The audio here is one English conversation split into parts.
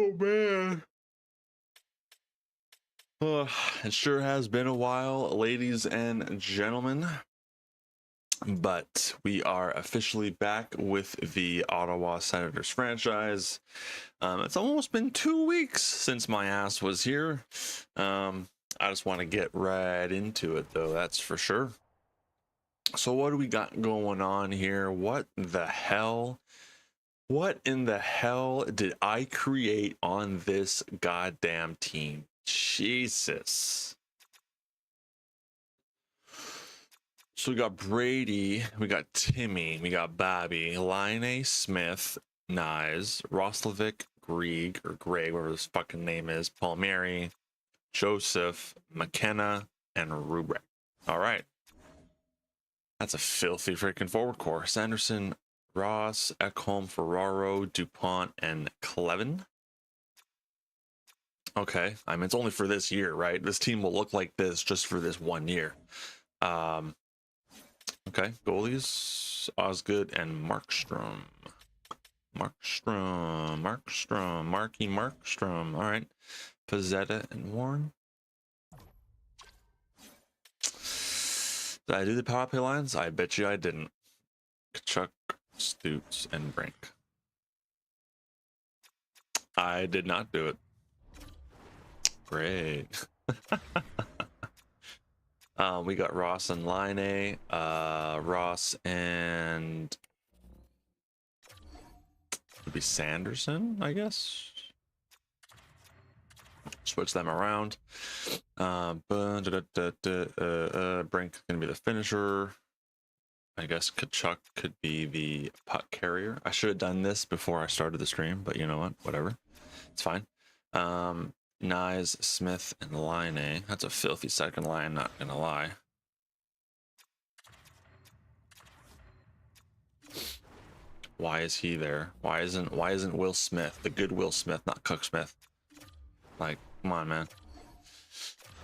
Oh man. It sure has been a while, ladies and gentlemen. But we are officially back with the Ottawa Senators franchise. It's almost been 2 weeks since my ass was here. I just want to get right into it, though, that's for sure. So what do we got going on here? What in the hell did I create on this goddamn team? Jesus. So we got Brady, we got Timmy, we got Bobby, Line Smith, Nyes, Roslovic, Greg, whatever his fucking name is, Palmieri, Joseph, McKenna, and Rubrick. All right. That's a filthy freaking forward core. Sanderson, Ross, Ekholm, Ferraro, DuPont, and Clevin. Okay. I mean, it's only for this year, right? This team will look like this just for this 1 year. Okay, goalies, Osgood and Markstrom. Markstrom. All right, Pizzetta and Warren. Did I do the power play lines? I bet you I didn't. Kachuk, Stutes, and Brink. I did not do it. Great. We got Ross and Line, Ross and would be Sanderson, I guess. Switch them around. Brink gonna be the finisher. I guess Kachuk could be the puck carrier. I should have done this before I started the stream, but you know what? Whatever. It's fine. Nyes, Smith, and Line. That's a filthy second line, not gonna lie. Why is he there? Why isn't Will Smith, the good Will Smith, not Cook Smith? Like, come on, man.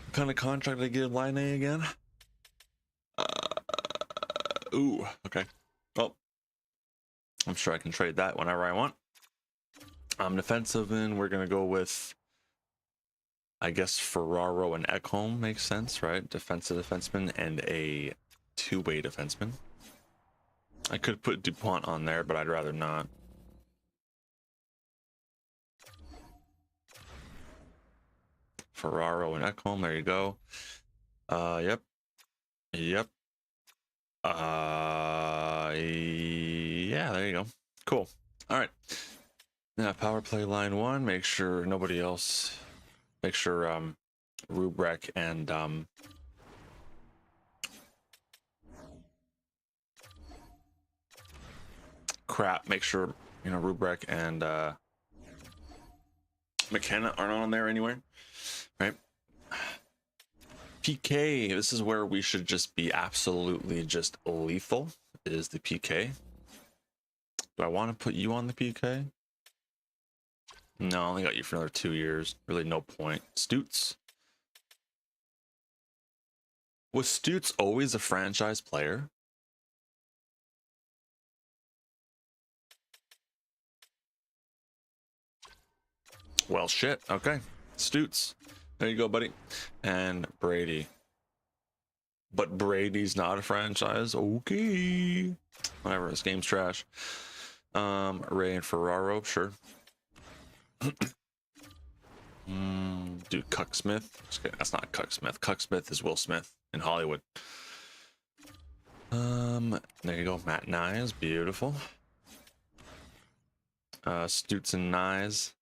What kind of contract did I give Line again? Ooh, okay. Well, I'm sure I can trade that whenever I want. Defensive end, we're gonna go with, I guess, Ferraro and Ekholm makes sense, right? Defensive defenseman and a two-way defenseman. I could put DuPont on there, but I'd rather not. Ferraro and Ekholm, there you go. Yep. Yeah, there you go. Cool. All right. Now, power play line one, make sure nobody else, make sure Rubrek and make sure, you know, Rubrek and McKenna aren't on there anywhere, right? PK, this is where we should just be absolutely just lethal, is the PK. Do I want to put you on the PK? No, I only got you for another 2 years. Really no point. Stutes. Was Stutes always a franchise player? Well, shit. Okay. Stutes. There you go, buddy. And Brady. But Brady's not a franchise. Okay. Whatever. This game's trash. Ray and Ferraro. Sure. Dude, Cuck Smith. That's not Cuck Smith. Cuck Smith is Will Smith in Hollywood. There you go. Matt Nyes. Beautiful. Stutes and Nyes.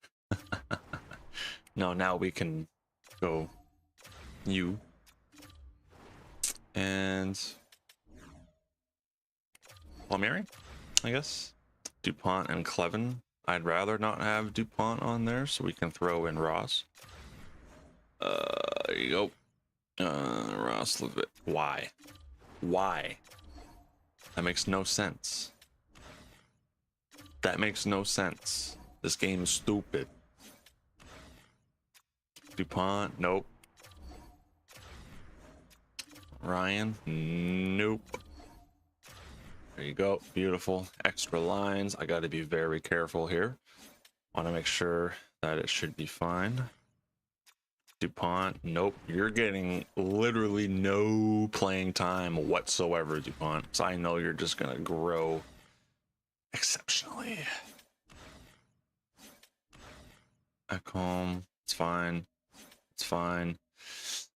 No, now we can go you and Palmieri, I guess. DuPont and Clevin. I'd rather not have DuPont on there, so we can throw in Ross. There you go. Ross Levitt. Why? That makes no sense. That makes no sense. This game is stupid. DuPont, nope. Ryan, nope. There you go. Beautiful. Extra lines. I got to be very careful here. Want to make sure that it should be fine. DuPont, nope. You're getting literally no playing time whatsoever, DuPont. So I know you're just gonna grow exceptionally. Ekholm, it's fine. It's fine.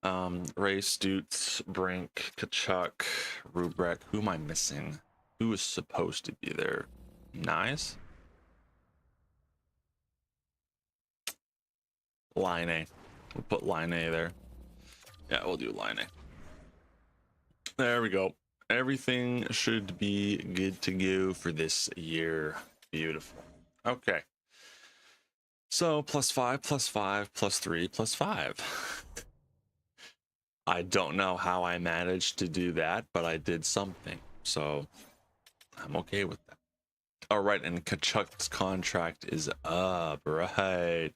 Ray, Stutz, Brink, Kachuk, Rubrek. Who am I missing? Who is supposed to be there? Nice. Line A. We'll put line A there. Yeah, we'll do line A. There we go. Everything should be good to go for this year. Beautiful. Okay. So +5, +5, +3, +5. I don't know how I managed to do that, but I did something. So I'm okay with that. All right, and Kachuk's contract is up, right?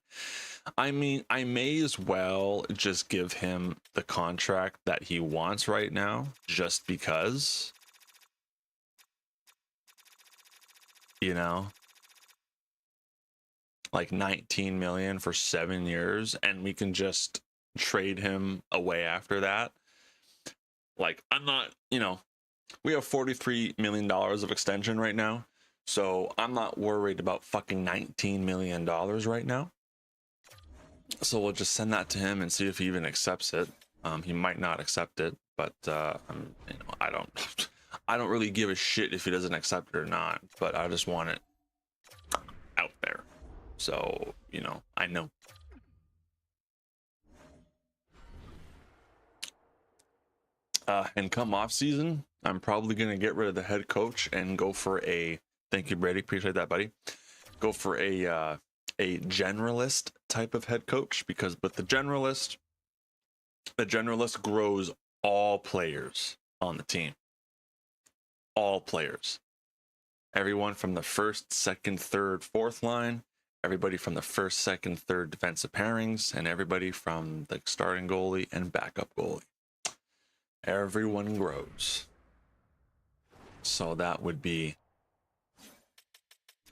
I mean, I may as well just give him the contract that he wants right now, just because, you know, like 19 million for 7 years, and we can just trade him away after that. Like, I'm not, you know, we have $43 million of extension right now. So I'm not worried about fucking $19 million right now. So we'll just send that to him and see if he even accepts it. He might not accept it, but you know, I don't really give a shit if he doesn't accept it or not. But I just want it out there, so you know, I know. And come off season, I'm probably gonna get rid of the head coach and go for a. Thank you, Brady. Appreciate that, buddy. Go for a generalist type of head coach, because with the generalist grows all players on the team. All players. Everyone from the first, second, third, fourth line, everybody from the first, second, third defensive pairings, and everybody from the starting goalie and backup goalie. Everyone grows. So that would be,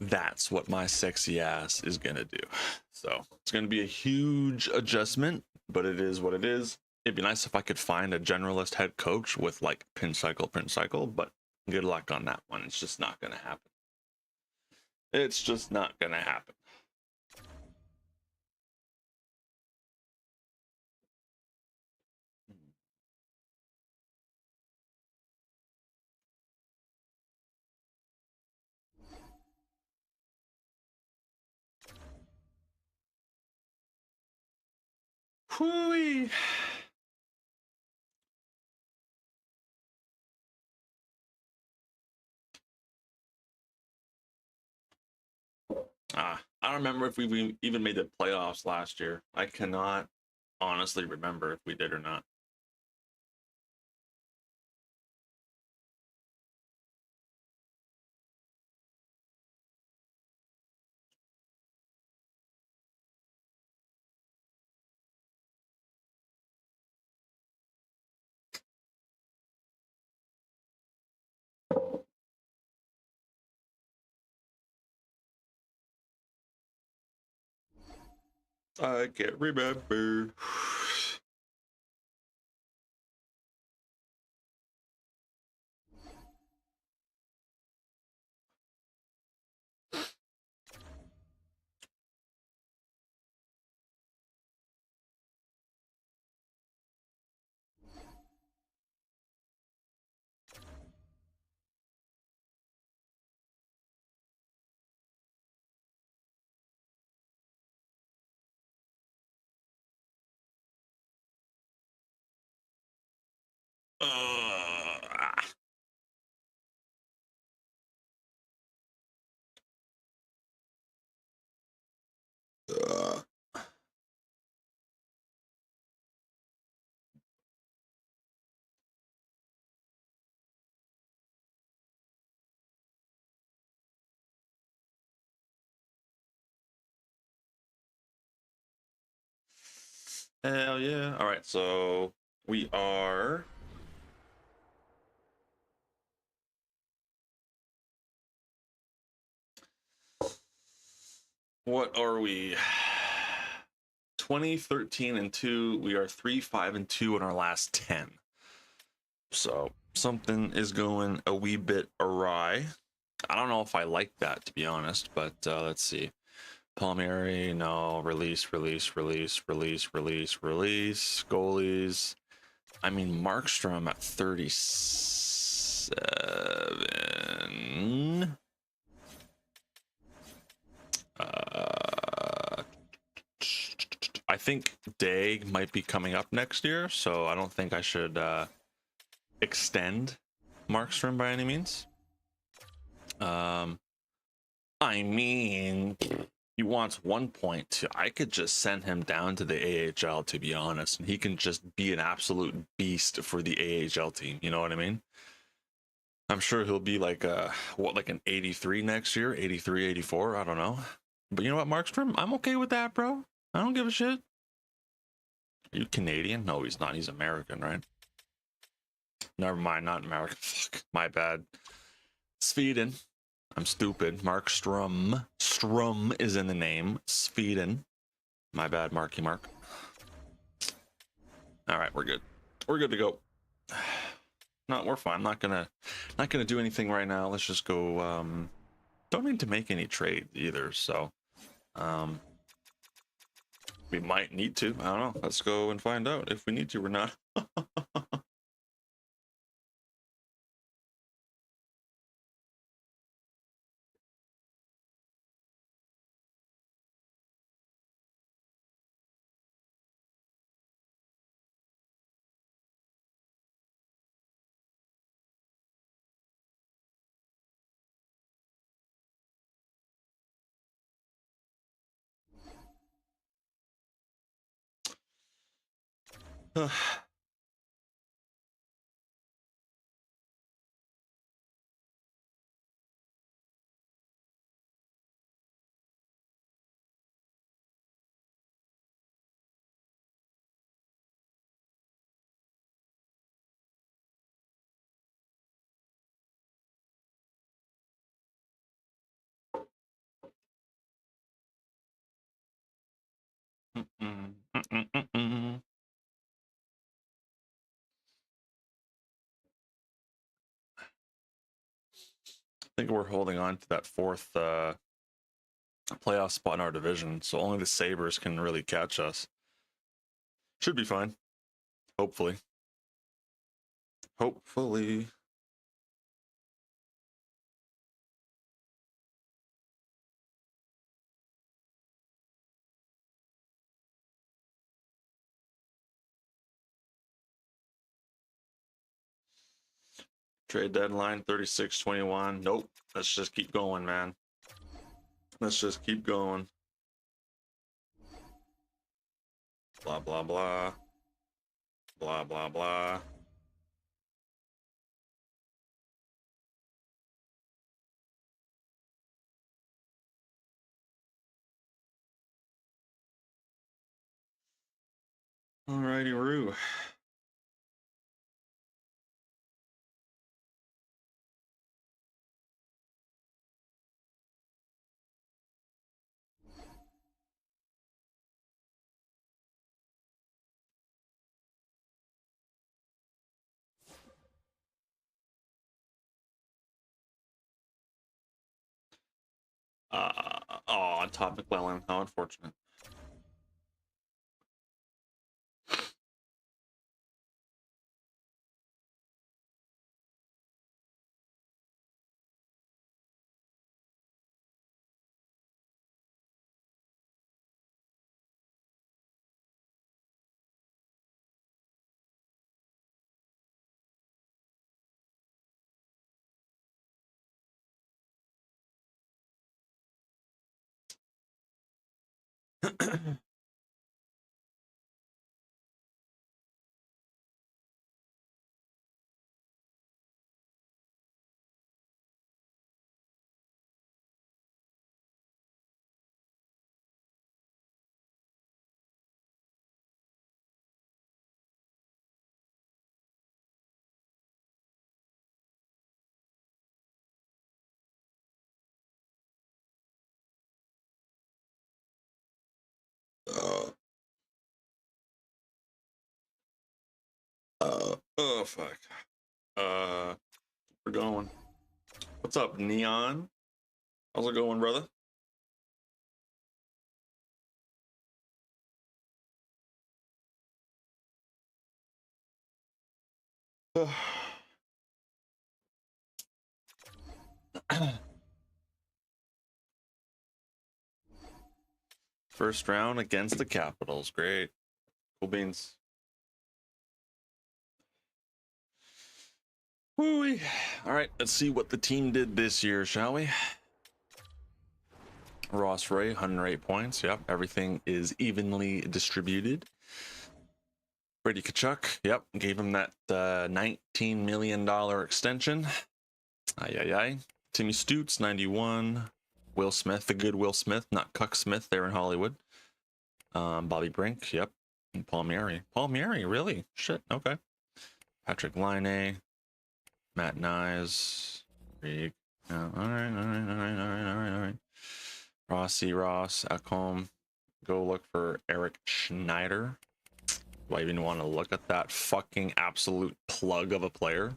that's what my sexy ass is gonna do. So it's gonna be a huge adjustment, but it is what it is. It'd be nice if I could find a generalist head coach with like pin cycle, but good luck on that one. It's just not gonna happen. It's just not gonna happen. Hooey. I don't remember if we even made the playoffs last year. I cannot honestly remember if we did or not. I can't remember. Uh, uh. Hell yeah. All right, so we are. What are we? 20, 13, and 2. We are 3, 5, and 2 in our last 10. So something is going a wee bit awry. I don't know if I like that, to be honest, but let's see. Palmieri, no. Release. Goalies. I mean, Markstrom at 37. I think Day might be coming up next year, so I don't think I should extend Markstrom by any means. I mean, he wants 1.2. I could just send him down to the AHL, to be honest, and he can just be an absolute beast for the AHL team. You know what I mean? I'm sure he'll be like like an 83 next year, 83, 84. I don't know. But you know what, Markstrom? I'm okay with that, bro. I don't give a shit. Are you Canadian? No, he's not. He's American, right? Never mind, not American. Fuck, my bad. Sweden. I'm stupid. Markstrom. Strum is in the name. Sweden. My bad, Marky Mark. All right, we're good. We're good to go. No, we're fine. I'm not gonna do anything right now. Let's just go. Don't need to make any trades either, so we might need to. I don't know. Let's go and find out if we need to or not. I think we're holding on to that fourth playoff spot in our division, so only the Sabres can really catch us. Should be fine. Hopefully. Hopefully. Trade deadline 36-21. Nope. Let's just keep going, man. Let's just keep going. Blah, blah, blah. Blah, blah, blah. Alrighty, Roo. Oh, Todd McClellan. How unfortunate. Oh fuck. We're going. What's up, Neon? How's it going, brother? First round against the Capitals. Great. Cool beans. Woo-wee. All right, let's see what the team did this year, shall we? Ross Ray, 108 points. Yep, everything is evenly distributed. Brady Tkachuk, yep, gave him that $19 million extension. Ay. Timmy Stutz, 91. Will Smith, the good Will Smith, not Cuck Smith there in Hollywood. Bobby Brink, yep. And Palmieri. Palmieri, really? Shit, okay. Patrick Laine, Matt Nyes, Reed. Yeah, all right. Ross, Ekholm. Go look for Eric Schneider. Do I even want to look at that fucking absolute plug of a player?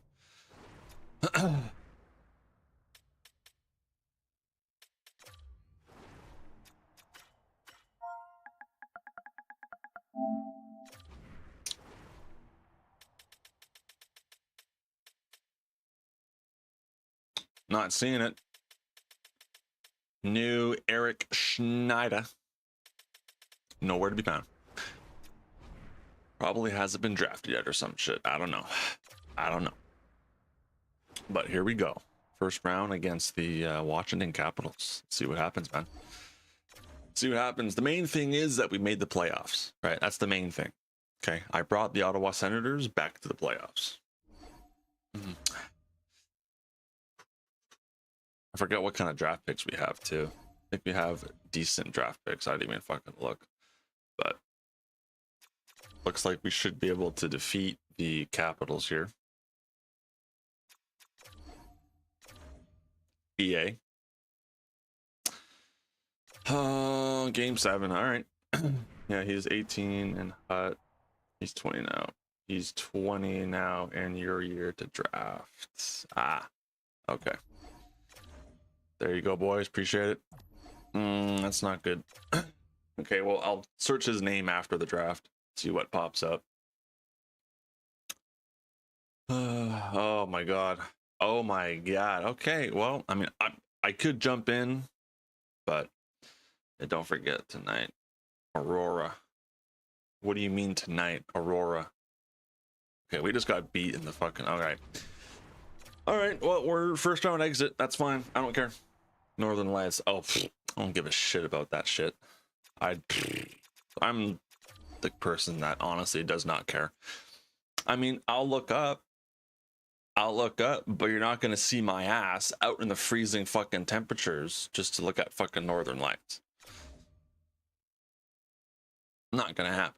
Not seeing it. New Eric Schneider. Nowhere to be found. Probably hasn't been drafted yet or some shit. I don't know. But here we go. First round against the Washington Capitals. Let's see what happens, man. See what happens. The main thing is that we made the playoffs, right? That's the main thing. Okay. I brought the Ottawa Senators back to the playoffs. I forget what kind of draft picks we have too. I think we have decent draft picks. I didn't even fucking look. But looks like we should be able to defeat the Capitals here. EA. Game 7. All right. Yeah, he's 18 and hot. He's 20 now. He's 20 now in your year to draft. Okay. There you go, boys. Appreciate it. That's not good. Okay, well, I'll search his name after the draft. See what pops up. Oh my god. Oh my god. Okay, well, I mean, I could jump in, but don't forget tonight. Aurora. What do you mean tonight, Aurora? Okay, we just got beat in the fucking... Alright. Alright, well, we're first round exit. That's fine. I don't care. Northern Lights. Oh, I don't give a shit about that shit. I'm the person that honestly does not care. I mean, I'll look up, but you're not going to see my ass out in the freezing fucking temperatures just to look at fucking Northern Lights. Not going to happen.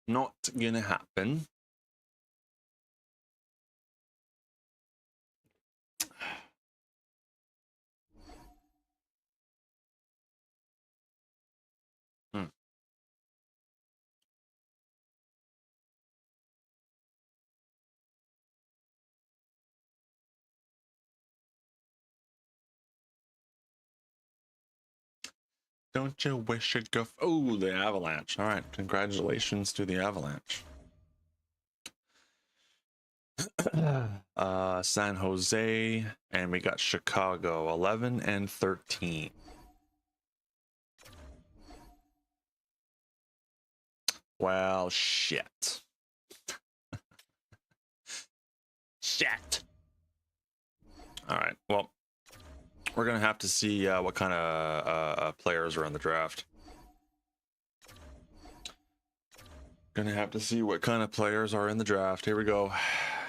Not going to happen. Don't you wish it go... Oh, the Avalanche. All right. Congratulations to the Avalanche. San Jose, and we got Chicago, 11 and 13. Well, shit. Shit. All right. Well, we're going to have to see what kind of players are in the draft. Gonna have to see what kind of players are in the draft. Here we go.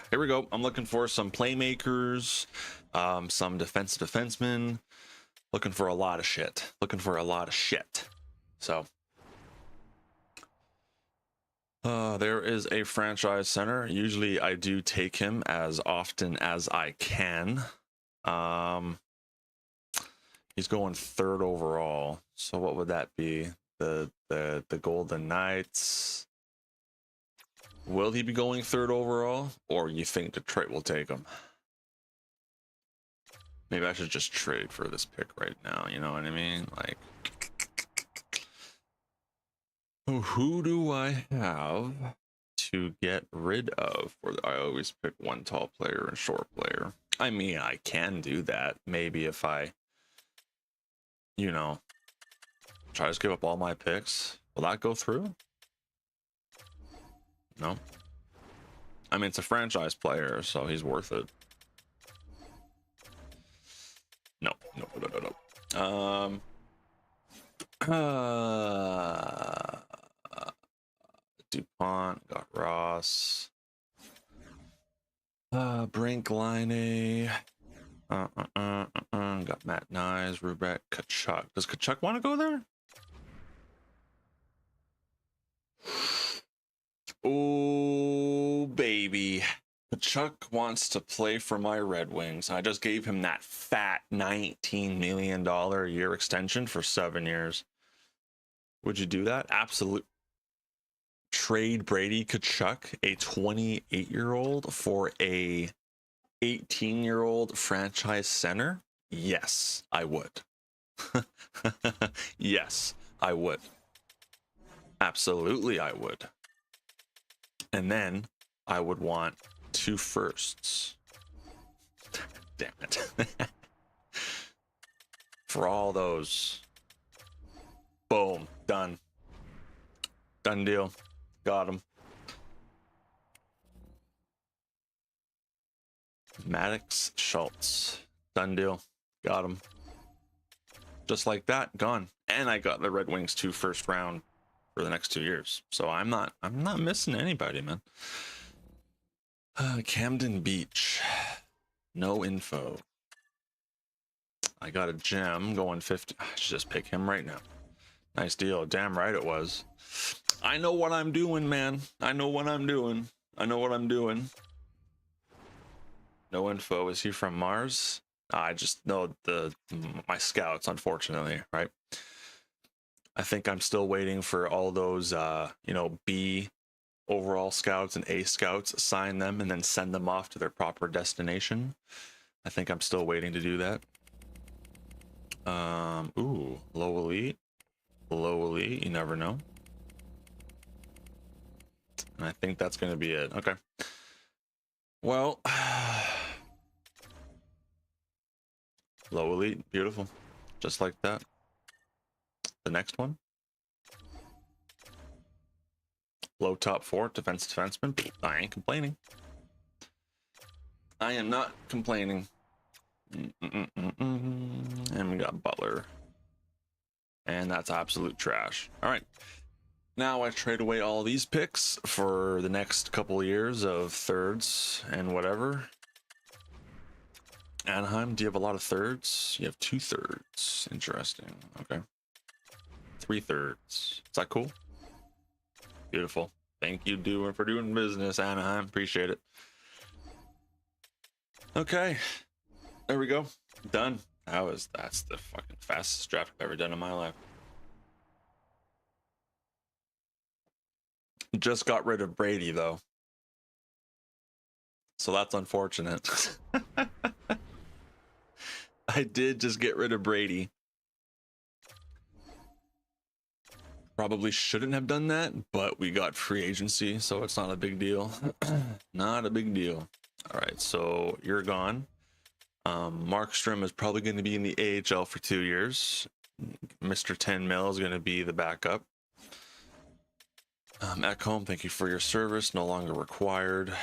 Here we go. I'm looking for some playmakers, some defensive defensemen. Looking for a lot of shit. So there is a franchise center. Usually I do take him as often as I can. He's going 3rd overall. So what would that be? The Golden Knights. Will he be going third overall, or you think Detroit will take him? Maybe I should just trade for this pick right now. You know what I mean? Like, who do I have to get rid of? Or I always pick one tall player and short player. I mean, I can do that. Maybe if I, you know, try to give up all my picks. Will that go through? No. I mean, it's a franchise player, so he's worth it. No. DuPont, got Ross. Brink, Line. Got Matt Nyes, Rubeck, Kachuk. Does Kachuk want to go there? Oh, baby. Kachuk wants to play for my Red Wings. I just gave him that fat $19 million a year extension for 7 years. Would you do that? Absolutely. Trade Brady Kachuk, a 28-year-old, for a 18-year-old franchise center? Yes, I would. Yes, I would. Absolutely, I would. And then I would want 2 firsts. Damn it. For all those. Boom. Done. Done deal. Got him. Maddox Schultz. Done deal. Got him. Just like that. Gone. And I got the Red Wings 2 first round for the next 2 years. So I'm not missing anybody, man. Camden Beach. No info. I got a gem going 50. I should just pick him right now. Nice deal. Damn right it was. I know what I'm doing, man. I know what I'm doing. I know what I'm doing. No info. Is he from Mars? I just know my scouts, unfortunately, right? I think I'm still waiting for all those, B overall scouts and A scouts, sign them and then send them off to their proper destination. I think I'm still waiting to do that. Ooh, low elite. Low elite, you never know. And I think that's going to be it. Okay. Well, low elite, beautiful. Just like that. The next one. Low top 4, defenseman. I ain't complaining. I am not complaining. And we got Butler. And that's absolute trash. All right. Now I trade away all these picks for the next couple of years of thirds and whatever. Anaheim, do you have a lot of thirds? You have 2 thirds. Interesting. Okay. 3 thirds. Is that cool? Beautiful. Thank you for doing business, Anaheim. Appreciate it. Okay. There we go. Done. That's the fucking fastest draft I've ever done in my life. Just got rid of Brady though. So that's unfortunate. I did just get rid of Brady. Probably shouldn't have done that, but we got free agency, so it's not a big deal. Not a big deal. All right, so you're gone. Markstrom is probably going to be in the AHL for 2 years. Mr. 10 mil is going to be the backup. Ekholm, thank you for your service. No longer required.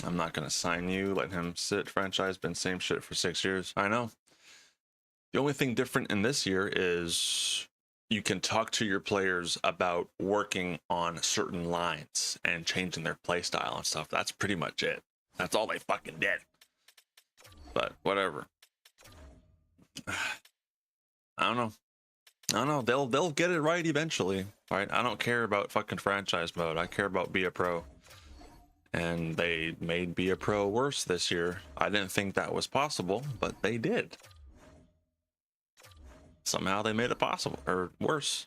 I'm not going to sign you. Let him sit. Franchise been same shit for 6 years. I know. The only thing different in this year is you can talk to your players about working on certain lines and changing their play style and stuff. That's pretty much it. That's all they fucking did. But whatever. I don't know. They'll get it right eventually, right? I don't care about fucking franchise mode. I care about be a pro. And they made be a pro worse this year. I didn't think that was possible, but they did. Somehow they made it possible, or worse.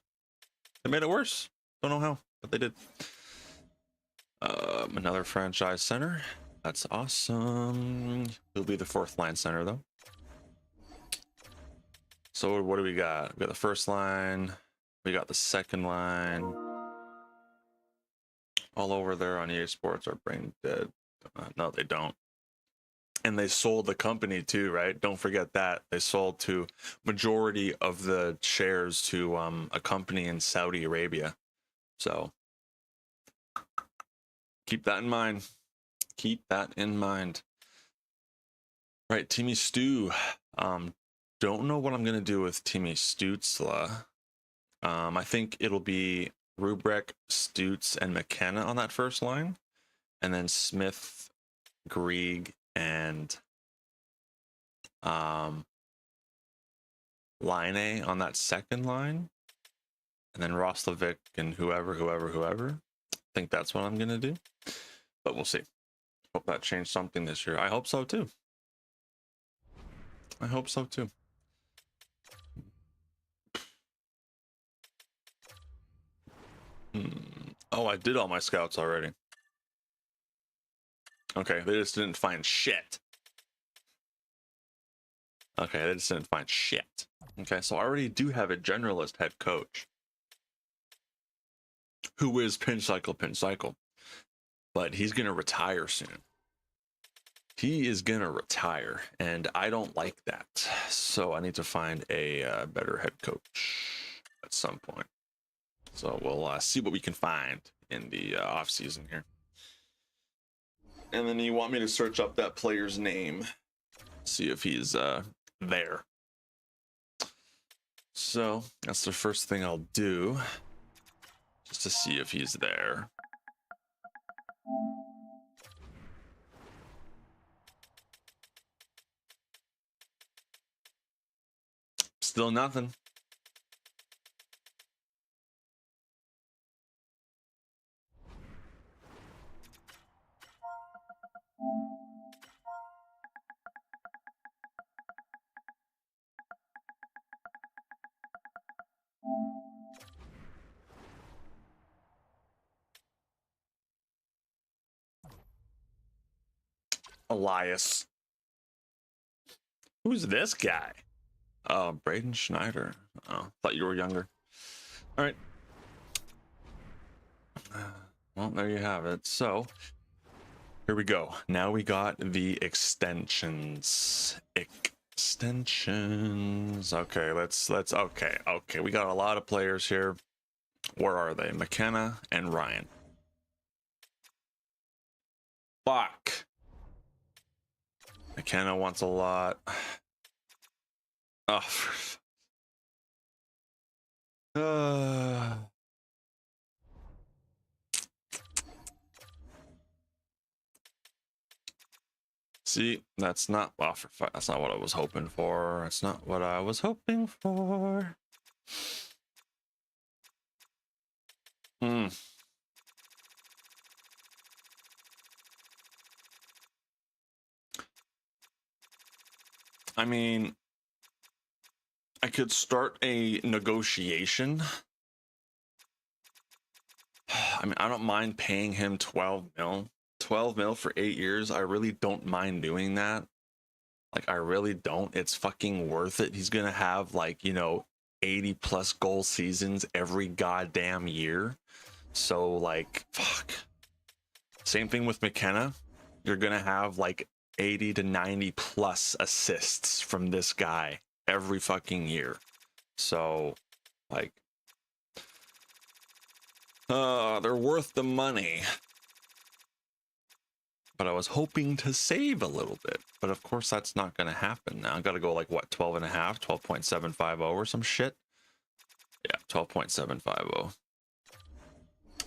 They made it worse. Don't know how, but they did. Another franchise center. That's awesome. He'll be the fourth line center though. So what do we got? We got the first line. We got the second line. All over there on EA Sports are brain dead. No, they don't. And they sold the company too, right? Don't forget that. They sold to majority of the shares to a company in Saudi Arabia. So keep that in mind. Keep that in mind. Right, Timmy Stu. Don't know what I'm gonna do with Timmy Stutzla. I think it'll be Rubrek, Stutz, and McKenna on that first line, and then Smith, Grieg, and Line on that second line, and then Roslovic and whoever. I think that's what I'm gonna do, but we'll see. Hope that changed something this year. I hope so too. I hope so too. Oh, I did all my scouts already. Okay, they just didn't find shit. Okay, they just didn't find shit. Okay, so I already do have a generalist head coach who is pinch cycle, but he's gonna retire soon. He is gonna retire, and I don't like that. So I need to find a better head coach at some point. So we'll see what we can find in the off season here. And then you want me to search up that player's name, see if he's there. So that's the first thing I'll do, just to see if he's there. Still nothing. Elias. Who's this guy? Oh, Braden Schneider. Oh, thought you were younger. All right. Well, there you have it. So here we go. Now we got the extensions. Extensions. Okay, let's okay. We got a lot of players here. Where are they? McKenna and Ryan. Fuck. McKenna wants a lot. Oh. See, that's not that's not what I was hoping for. That's not what I was hoping for. I mean, I could start a negotiation. I mean, I don't mind paying him 12 mil. 12 mil for 8 years. I really don't mind doing that. Like, I really don't. It's fucking worth it. He's gonna have, like, 80 plus goal seasons every goddamn year. So, like, fuck. Same thing with McKenna. You're gonna have like 80 to 90 plus assists from this guy every fucking year. So, like, they're worth the money. But I was hoping to save a little bit. But of course, that's not going to happen now. I got to go like, what, 12 and a half, 12.750 or some shit? Yeah, 12.750.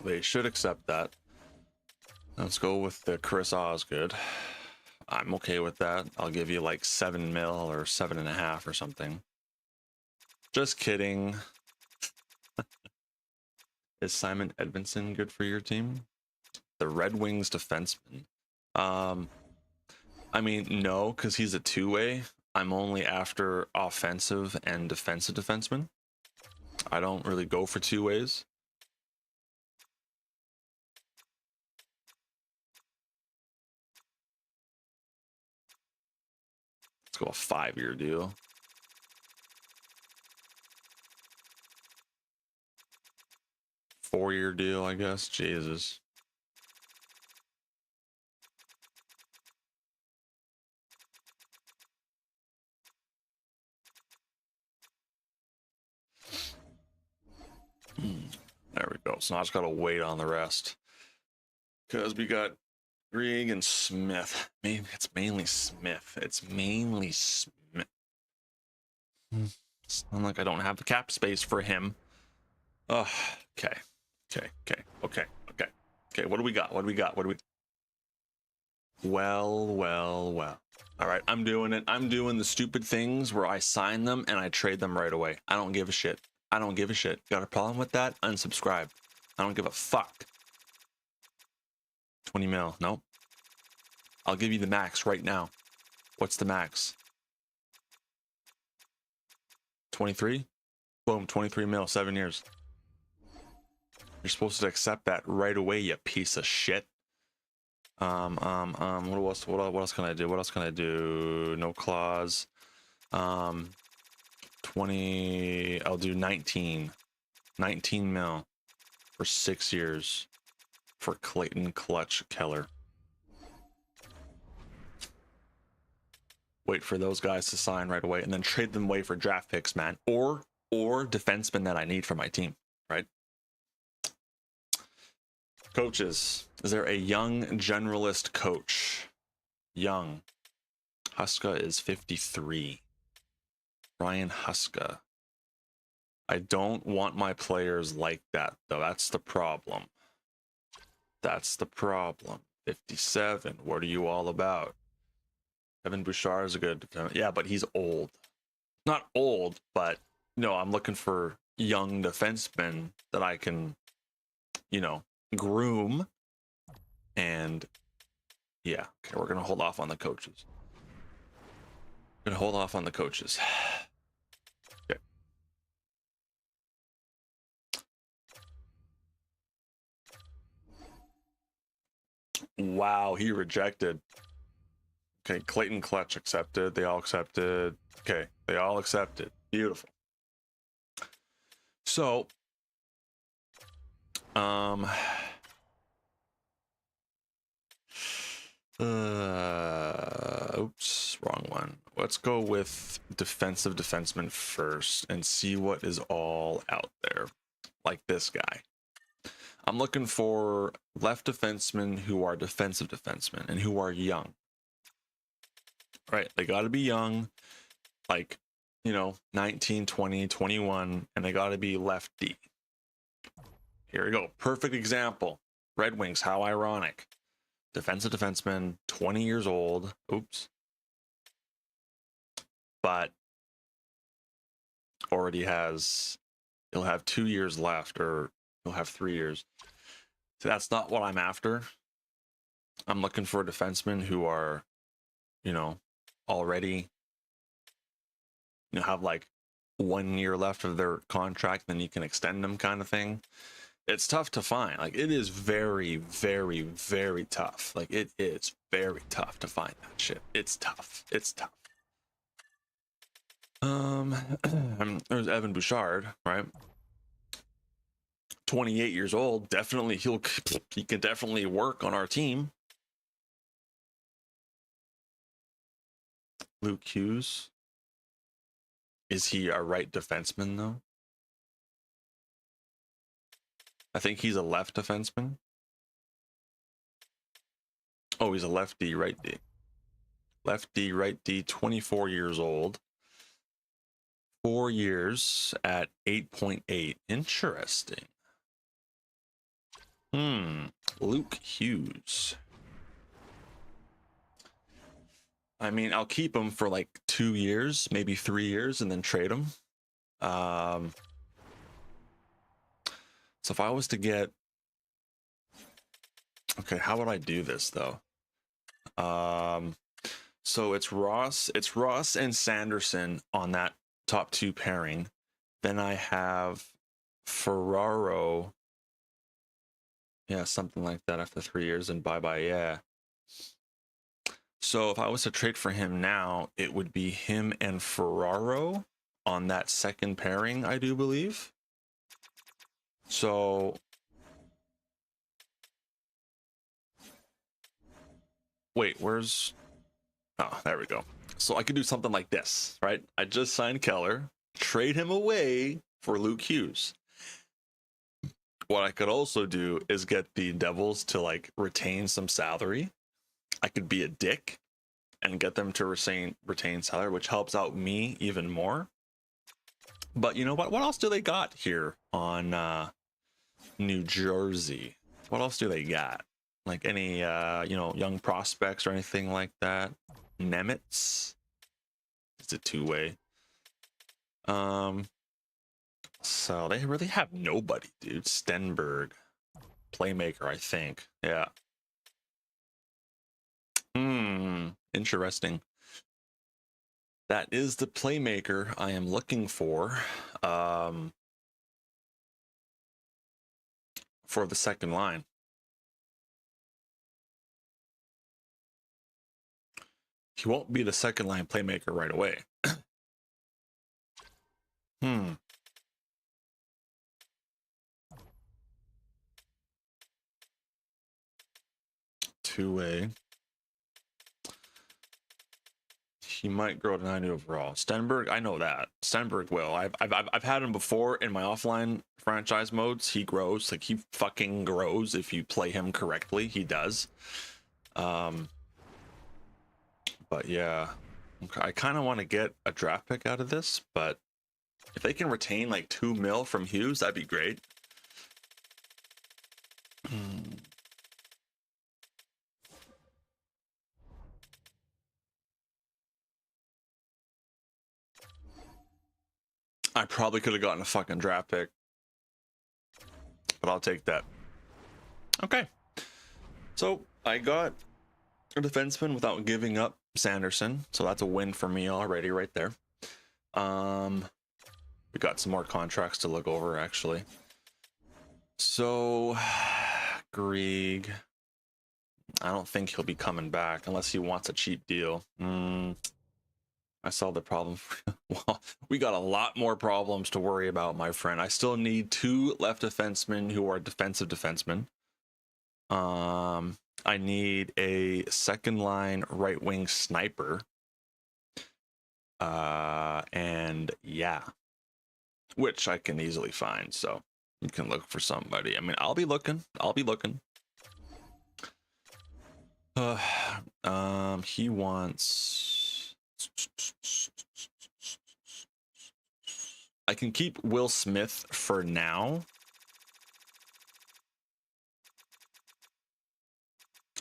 They should accept that. Let's go with the Chris Osgood. I'm okay with that. I'll give you like 7 mil or 7.5 or something. Just kidding. Is Simon Edmondson good for your team? The Red Wings defenseman. I mean, no, because he's a two-way. I'm only after offensive and defensive defensemen. I don't really go for two ways. go a 5-year deal. Four-year deal, I guess. Jesus. There we go. So now I just gotta wait on the rest. Because we got Grieg and Smith. Maybe it's mainly Smith. It's mainly Smith. It's not like I don't have the cap space for him. Oh, okay. Okay. What do we got? Well. All right, I'm doing it. I'm doing the stupid things where I sign them and I trade them right away. I don't give a shit. Got a problem with that? Unsubscribe. I don't give a fuck. 20 mil. Nope. I'll give you the max right now. What's the max? 23? Boom, 23 mil, 7 years. You're supposed to accept that right away, you piece of shit. What else can I do? No clause. 20, I'll do 19 mil for 6 years for Clayton Clutch Keller. Wait for those guys to sign right away and then trade them away for draft picks, man, or defensemen that I need for my team, right? Coaches, is there a young generalist coach? Young. Huska is 53. Ryan Huska. I don't want my players like that, though. That's the problem. 57. What are you all about? Evan Bouchard is a good defense. Yeah, but he's old. Not old, but no, I'm looking for young defensemen that I can, groom. And yeah, okay, we're gonna hold off on the coaches. Okay. Wow, he rejected. Okay, Clayton Clutch accepted. They all accepted. Okay, they all accepted. Beautiful. So, oops, wrong one. Let's go with defensive defenseman first and see what is all out there. Like this guy. I'm looking for left defensemen who are defensive defensemen and who are young. Right? They got to be young, like, 19, 20, 21, and they got to be lefty. Here we go. Perfect example. Red Wings, how ironic. Defensive defenseman, 20 years old. Oops. But already he'll have 2 years left, or he'll have 3 years. So that's not what I'm after. I'm looking for defensemen who are, already, have like 1 year left of their contract, then you can extend them kind of thing. It's tough to find. Like, it is very, very, very tough. Like, it is very tough to find that shit. It's tough. There's Evan Bouchard, right? 28 years old. Definitely, he can definitely work on our team. Luke Hughes. Is he a right defenseman, though? I think he's a left defenseman. Oh, he's a lefty, right D. Lefty, right D, 24 years old. 4 years at 8.8. Interesting. Luke Hughes. I mean, I'll keep him for like 2 years, maybe 3 years, and then trade him. So if I was to get... Okay, how would I do this, though? So it's Ross and Sanderson on that top 2 pairing. Then I have Ferraro. Yeah, something like that after 3 years, and bye-bye, yeah. So if I was to trade for him now, it would be him and Ferraro on that second pairing, I do believe. So wait, where's... Oh, there we go. So I could do something like this, right? I just signed Keller, trade him away for Luke Hughes. What I could also do is get the Devils to like retain some salary. I could be a dick and get them to retain salary, which helps out me even more. But you know what? What else do they got here on New Jersey? What else do they got? Like any you know, young prospects or anything like that? Nemitz. It's a two-way. So they really have nobody, dude. Stenberg, playmaker, I think. Yeah. Interesting. That is the playmaker I am looking for the second line. He won't be the second line playmaker right away. Two-way. He might grow to 90 overall. Stenberg, I know that. Stenberg will. I've had him before in my offline franchise modes. He grows. Like, he fucking grows if you play him correctly. He does. But yeah. I kind of want to get a draft pick out of this, but if they can retain like 2 mil from Hughes, that'd be great. I probably could have gotten a fucking draft pick, but I'll take that. Okay. So I got a defenseman without giving up Sanderson, so that's a win for me already right there. We got some more contracts to look over, actually. So Grieg, I don't think he'll be coming back unless he wants a cheap deal. I solved the problem. Well, we got a lot more problems to worry about, my friend. I still need 2 left defensemen who are defensive defensemen. I need a second line right wing sniper. And yeah, which I can easily find. So you can look for somebody. I mean, I'll be looking. He wants... I can keep Will Smith for now.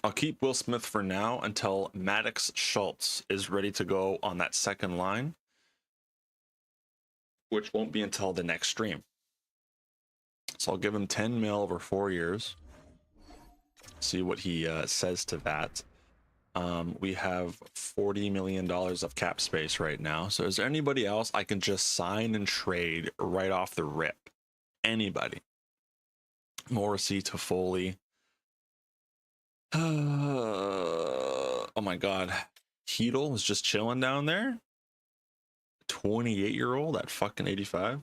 I'll keep Will Smith for now until Maddox Schultz is ready to go on that second line, which won't be until the next stream. So I'll give him 10 mil over 4 years. See what he says to that. We have $40 million of cap space right now. So is there anybody else I can just sign and trade right off the rip? Anybody? Morrissey, Toffoli. Oh my god. Heedle is just chilling down there. 28-year-old at fucking 85.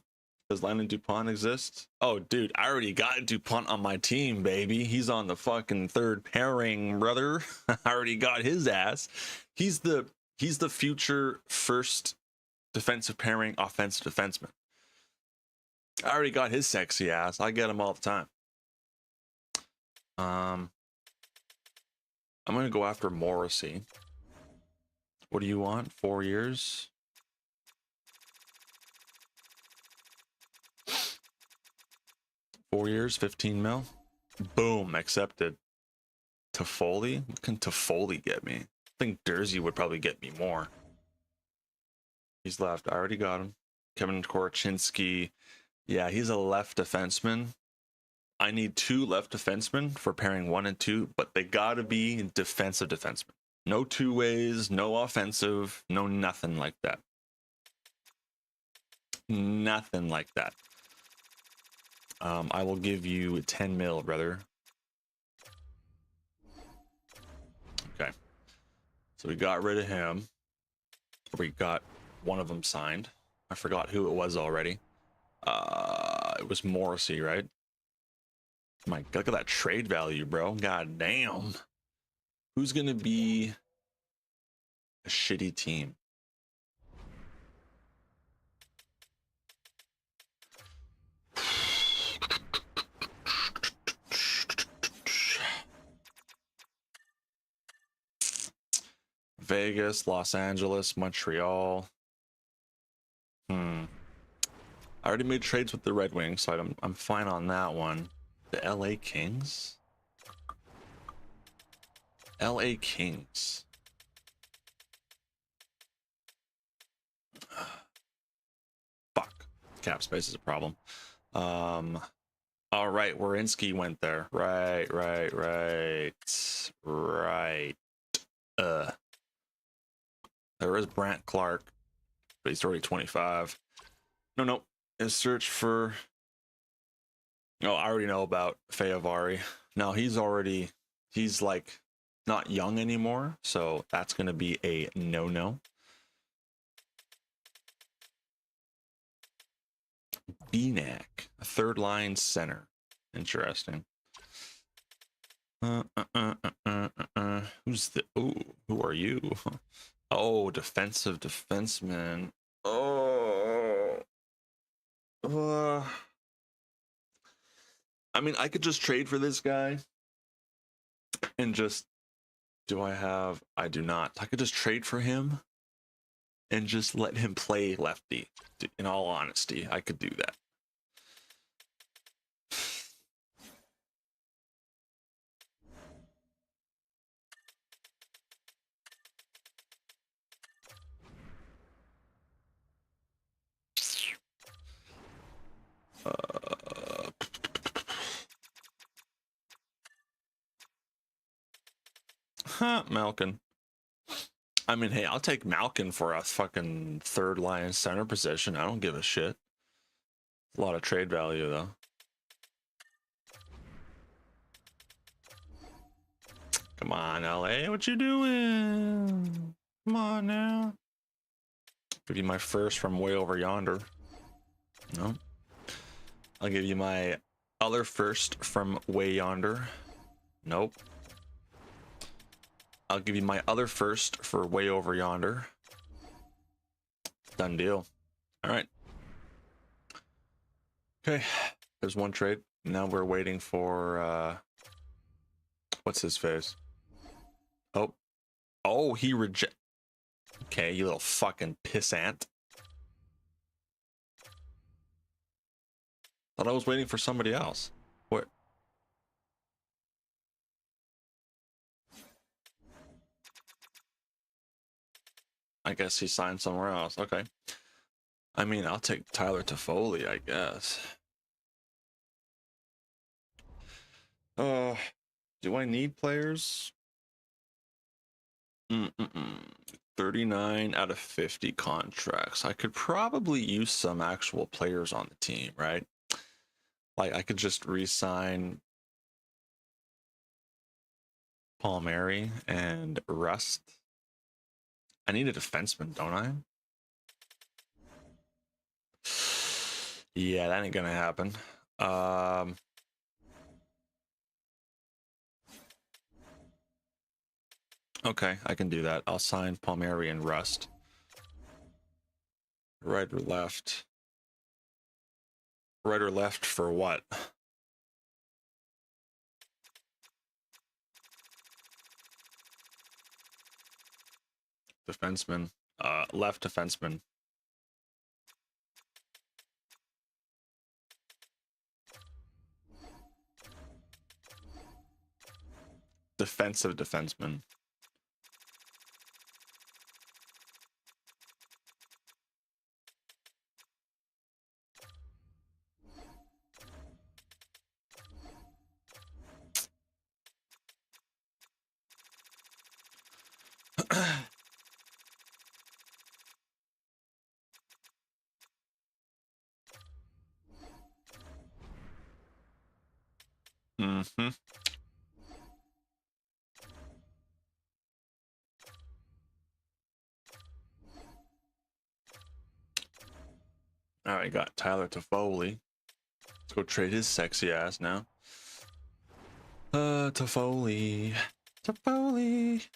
Does Landon DuPont exist? Oh, dude, I already got DuPont on my team, baby. He's on the fucking third pairing, brother. I already got his ass. He's the future first defensive pairing offensive defenseman. I already got his sexy ass. I get him all the time. I'm gonna go after Morrissey. What do you want? 4 years? $4 years, 15 mil. Boom, accepted. Toffoli? What can Toffoli get me? I think Dursey would probably get me more. He's left. I already got him. Kevin Korchinski. Yeah, he's a left defenseman. I need 2 left defensemen for pairing 1 and 2, but they gotta be defensive defensemen. No two ways, no offensive, no nothing like that. Nothing like that. I will give you 10 mil, brother. Okay. So we got rid of him. We got one of them signed. I forgot who it was already. It was Morrissey, right? My God, look at that trade value, bro. God damn. Who's gonna be a shitty team? Vegas, Los Angeles, Montreal. I already made trades with the Red Wings, so I'm fine on that one. The LA Kings? LA Kings. Fuck. Cap space is a problem. All right, Werenski went there. Right. There is Brant Clark, but he's already 25. No. His search for. Oh, I already know about Feovari. Now he's like not young anymore, so that's gonna be a no. BNAC, a third line center. Interesting. Who's the? Oh, who are you? Oh, defensive defenseman. Oh. I mean, I could just trade for this guy and just. Do I have? I do not. I could just trade for him and just let him play lefty. In all honesty, I could do that. Malkin. I mean, hey, I'll take Malkin for a fucking third line center position. I don't give a shit. A lot of trade value, though. Come on, LA, what you doing? Come on now. Give you my first from way over yonder. No. I'll give you my other first from way yonder. Nope. I'll give you my other first for way over yonder. Done deal. All right. Okay. There's one trade. Now we're waiting for what's his face? Oh, he reject. Okay, you little fucking pissant. Thought I was waiting for somebody else. What? I guess he signed somewhere else. Okay. I mean, I'll take Tyler Toffoli, I guess. Do I need players? 39 out of 50 contracts. I could probably use some actual players on the team, right? Like I could just re-sign Palmieri and Rust. I need a defenseman, don't I? Yeah, that ain't gonna happen. Okay, I can do that. I'll sign Palmieri and Rust. Right or left? Right or left for what? Defenseman. Left defenseman. Defensive defenseman. All right, got Tyler Toffoli. Let's go trade his sexy ass now. Toffoli. Toffoli.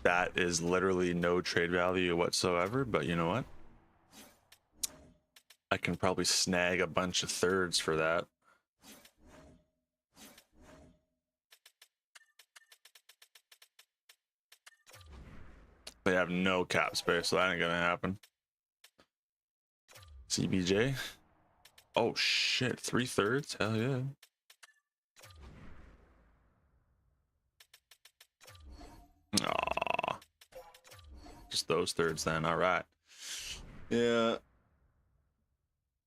That is literally no trade value whatsoever, but you know what? I can probably snag a bunch of thirds for that. They have no cap space, so that ain't gonna happen. CBJ. Oh shit, 3/3? Hell yeah. Aww. Just those thirds then, alright. Yeah.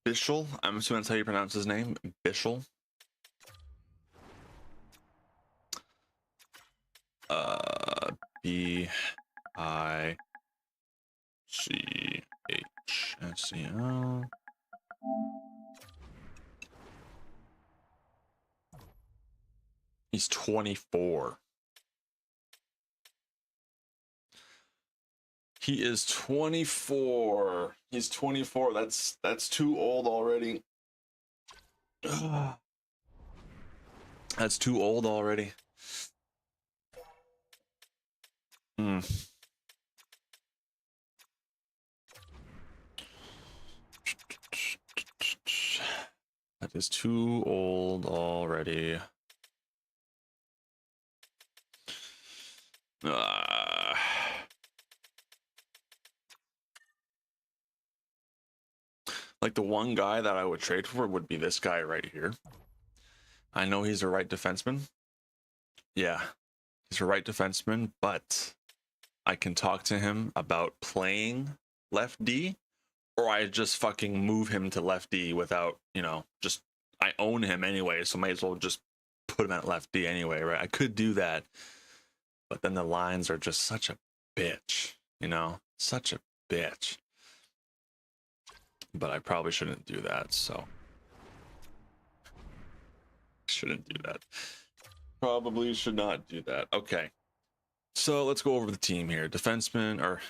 Bischel, I'm assuming that's how you pronounce his name. Bischel. BICHSEL. He's 24. He is 24. He's 24. That's too old already. That's too old already. That is too old already. Like the one guy that I would trade for would be this guy right here. I know he's a right defenseman. Yeah, he's a right defenseman, but I can talk to him about playing left D, or I just fucking move him to left D without, you know, just I own him anyway, so might as well just put him at left D anyway, right? I could do that, but then the lines are just such a bitch, you know, such a bitch. But I probably shouldn't do that, so shouldn't do that. Probably should not do that. Okay, so let's go over the team here. Defensemen or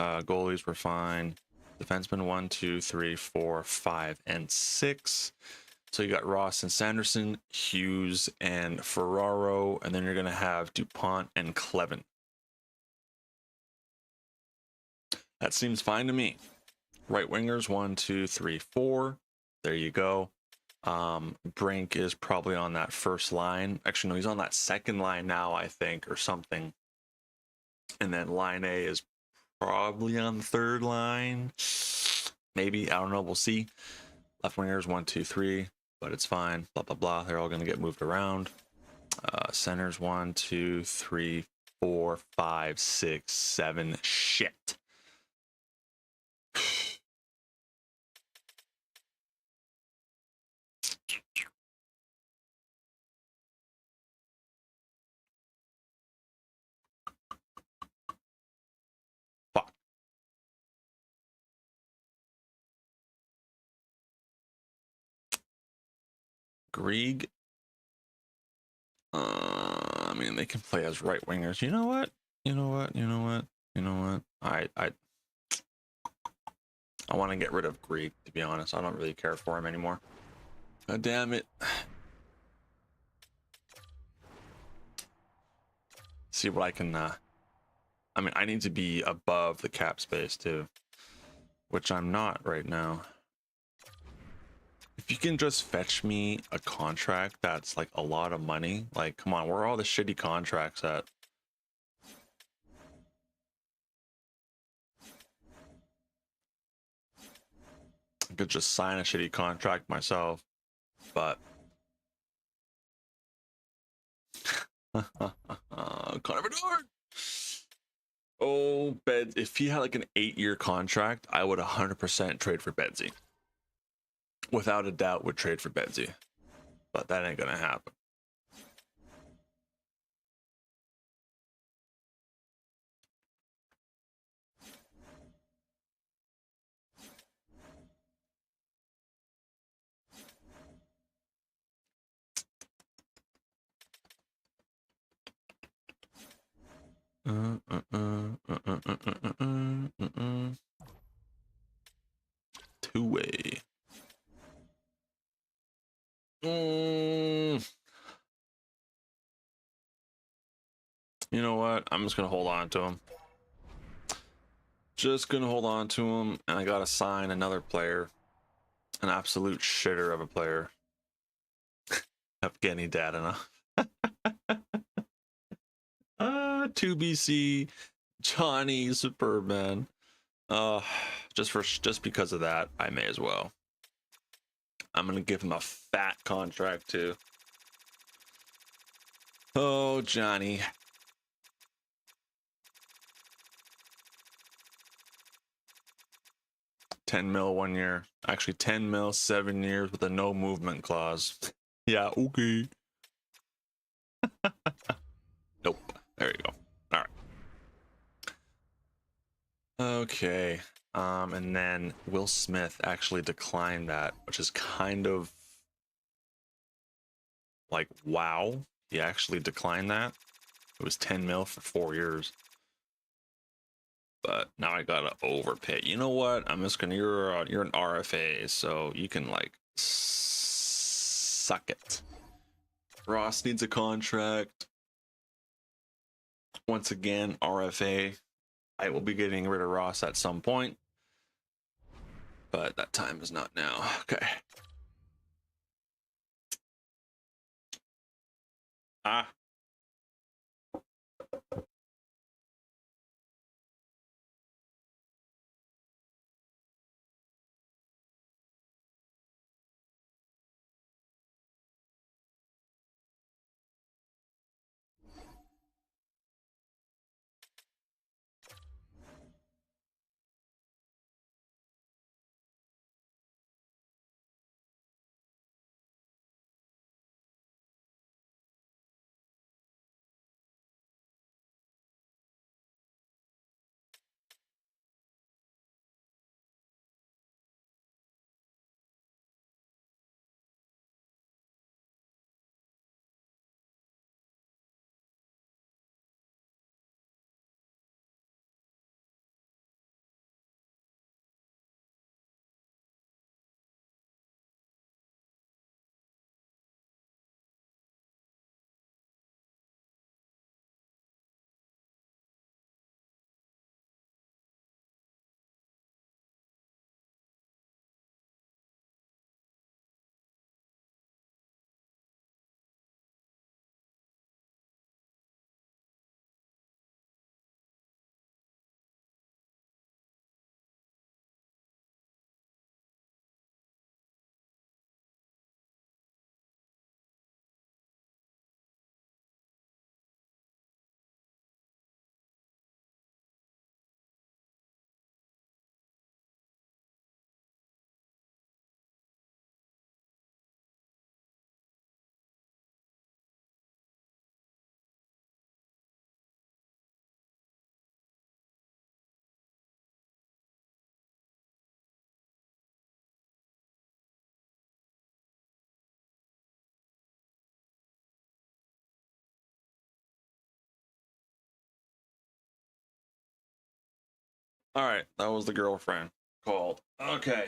goalies were fine. Defensemen 1, 2, 3, 4, 5, and 6. So you got Ross and Sanderson, Hughes and Ferraro, and then you're gonna have DuPont and Clevin. That seems fine to me. Right wingers 1, 2, 3, 4. There you go. Brink is probably on that first line. Actually, no, he's on that second line now, I think, or something. And then line A is probably on the third line. Maybe, I don't know, we'll see. Left wingers 1, 2, 3, but it's fine. Blah blah blah. They're all gonna get moved around. Centers 1, 2, 3, 4, 5, 6, 7. Shit. Fuck. Grieg. I mean, they can play as right wingers. You know what? You know what? You know what? You know what? I want to get rid of Grieg, to be honest. I don't really care for him anymore. God damn it. See what I can I mean, I need to be above the cap space too, which I'm not right now. If you can just fetch me a contract that's like a lot of money, like come on, where are all the shitty contracts at? I could just sign a shitty contract myself, but Connor Bedard. Oh, Beds. If he had like an 8-year contract, I would 100% trade for Bedsy. Without a doubt, would trade for Bedsy, but that ain't gonna happen. what? I'm just gonna hold on to him. Just gonna hold on to him, and I gotta sign another player. An absolute shitter of a player. Evgeny Dadina. 2 BC. Johnny Superman. Just because of that, I may as well. I'm gonna give him a fat contract too. Oh, Johnny. $10 million 1 year. Actually, $10 million 7 years with a no movement clause. Yeah, okay. Nope. There you go. All right. Okay. And then Will Smith actually declined that, which is kind of like, wow. He actually declined that. It was 10 mil for 4 years. But now I gotta overpay. You know what? I'm just gonna. You're an RFA, so you can like suck it. Ross needs a contract. Once again, RFA. I will be getting rid of Ross at some point, but that time is not now. Okay. Ah. All right. That was the girlfriend called. Okay.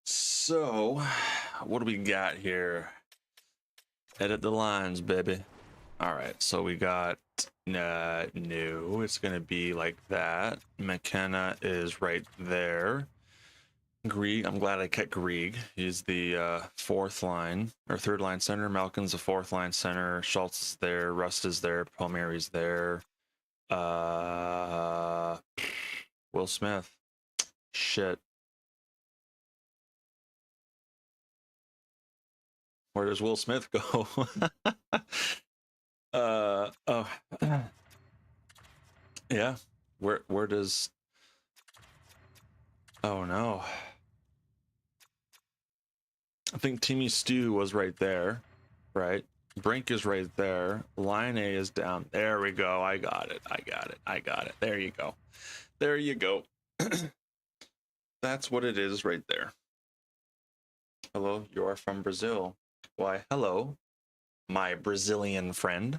So, what do we got here? Edit the lines, baby. All right, so we got no, it's gonna be like that. McKenna is right there. Grieg, I'm glad I kept Grieg. He's the fourth line or third line center. Malkin's the fourth line center. Schultz is there. Rust is there. Palmieri's there. Will Smith. Shit. Where does Will Smith go? Oh. Yeah. Where does Oh no. I think Timmy Stew was right there, right? Brink is right there. Line A is down. There we go. I got it. I got it. I got it. There you go. There you go. That's what it is right there. Hello, you're from Brazil. Why, hello, my Brazilian friend.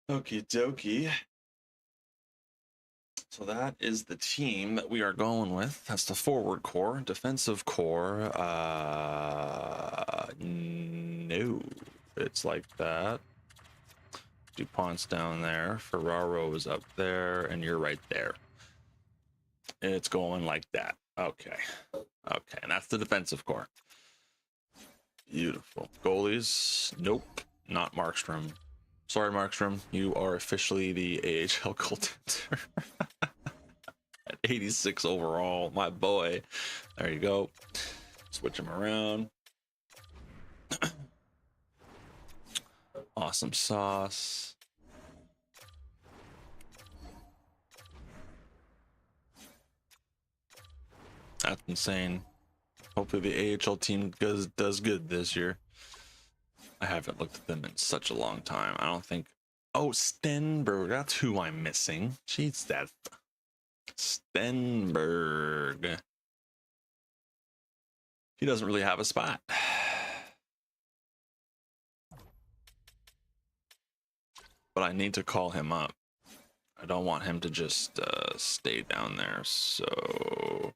Okie dokie. So that is the team that we are going with. That's the forward core. Defensive core, no. It's like that. DuPont's down there. Ferraro is up there, and you're right there. It's going like that. Okay. Okay, and that's the defensive core. Beautiful. Goalies, nope, not Markstrom. Sorry, Markstrom, you are officially the AHL goaltender. At 86 overall, my boy. There you go. Switch him around. Awesome sauce. That's insane. Hopefully the AHL team does good this year. I haven't looked at them in such a long time. I don't think. Oh, Stenberg. That's who I'm missing. Jeez, that Stenberg. He doesn't really have a spot. But I need to call him up. I don't want him to just stay down there. So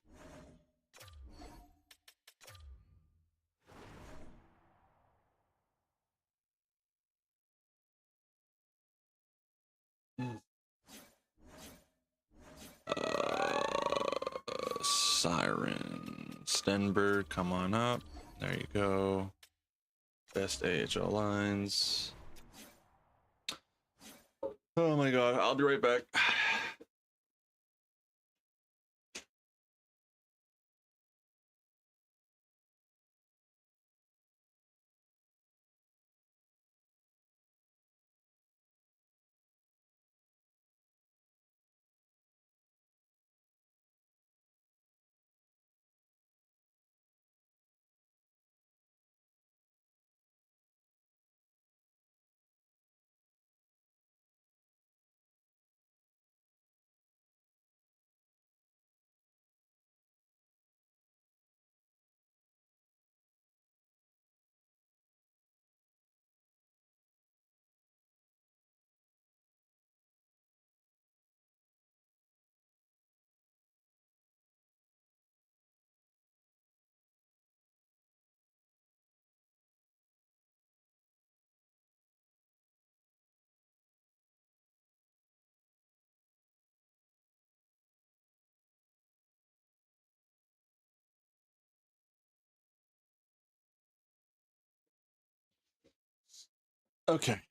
Siren Stenberg, come on up. There you go. Best AHL lines. Oh my god, I'll be right back. Okay.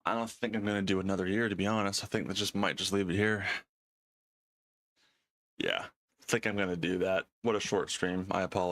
I don't think I'm gonna do another year, to be honest. I think that just might just leave it here. Yeah, I think I'm gonna do that. What a short stream. I apologize.